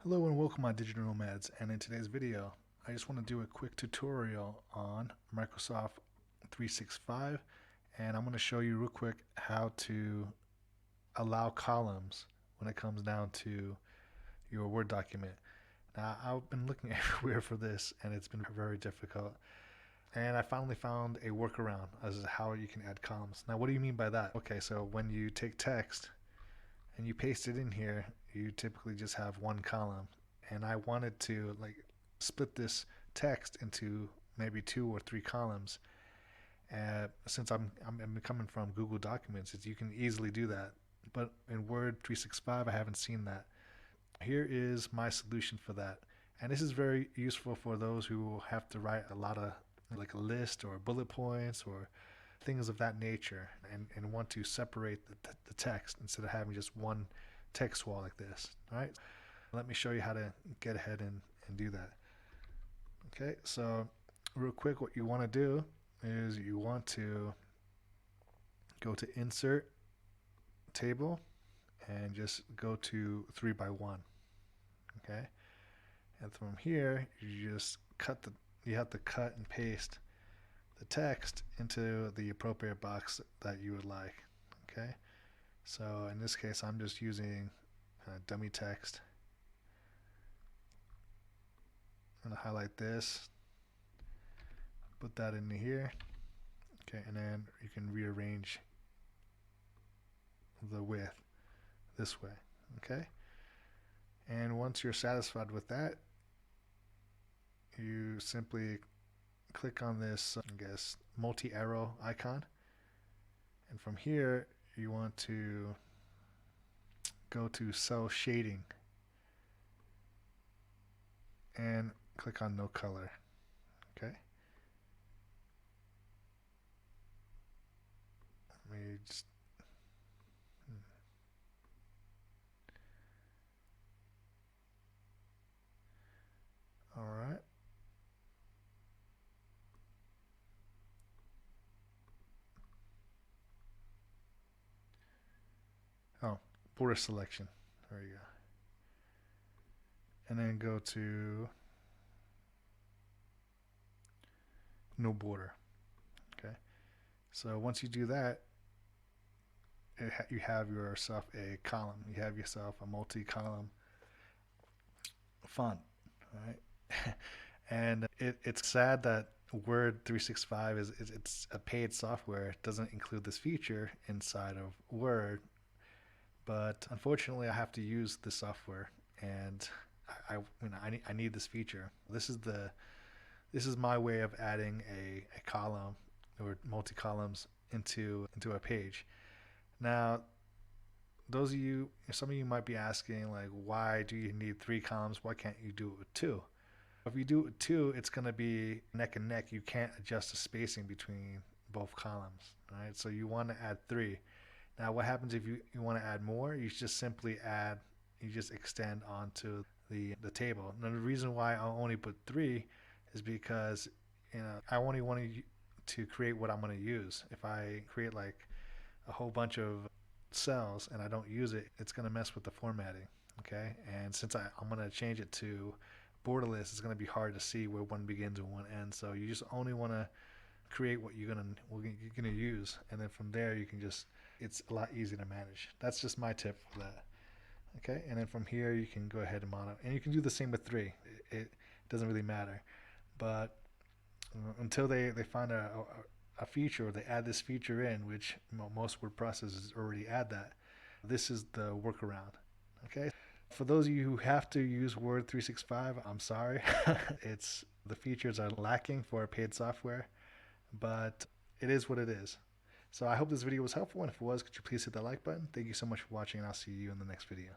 Hello and welcome my digital nomads, and in today's video I just want to do a quick tutorial on Microsoft 365, and I'm going to show you real quick how to allow columns when it comes down to your Word document. Now I've been looking everywhere for this and it's been very difficult, and I finally found a workaround as to how you can add columns. Now what do you mean by that? Okay, so when you take text and you paste it in here, you typically just have one column. And I wanted to split this text into maybe two or three columns. Since I'm coming from Google Documents, you can easily do that. But in Word 365, I haven't seen that. Here is my solution for that. And this is very useful for those who have to write a lot of like a list or bullet points or things of that nature, and want to separate the text instead of having just one text wall like this. All right, let me show you how to get ahead and do that. Okay, so real quick, what you want to do is you want to go to Insert, Table, and just go to 3 by 1. Okay, and from here you just you have to cut and paste the text into the appropriate box that you would like. Okay, so in this case I'm just using dummy text. I'm going to highlight this, put that into here. Okay, and then you can rearrange the width this way. Okay, and once you're satisfied with that, you simply click on this multi-arrow icon, and from here you want to go to cell shading and click on no color. Okay, let me just all right. Oh, border selection. There you go. And then go to no border. Okay. So once you do that, you have yourself a column. You have yourself a multi-column font. All right. And it's sad that Word 365 it's a paid software. It doesn't include this feature inside of Word, but unfortunately I have to use the software, and I need this feature. This is my way of adding a column or multi columns into a page. Now, some of you might be asking, like, why do you need three columns? Why can't you do it with two? If you do it with two, it's going to be neck and neck. You can't adjust the spacing between both columns. Right? So you want to add three. Now, what happens if you want to add more? You just simply you just extend onto the table. Now, the reason why I only put three is because I only want to create what I'm going to use. If I create like a whole bunch of cells and I don't use it, it's going to mess with the formatting. Okay, and since I'm going to change it to borderless, it's going to be hard to see where one begins and one ends. So you just only want to create what you're gonna use, and then from there you can it's a lot easier to manage. That's just my tip for that. Okay, and then from here you can go ahead and modify, and you can do the same with three. It doesn't really matter, but until they find a feature, or they add this feature in, which most word processors already add that, this is the workaround. Okay, for those of you who have to use Word 365, I'm sorry. It's the features are lacking for a paid software, but it is what it is. So I hope this video was helpful, and if it was, could you please hit that like button? Thank you so much for watching, and I'll see you in the next video.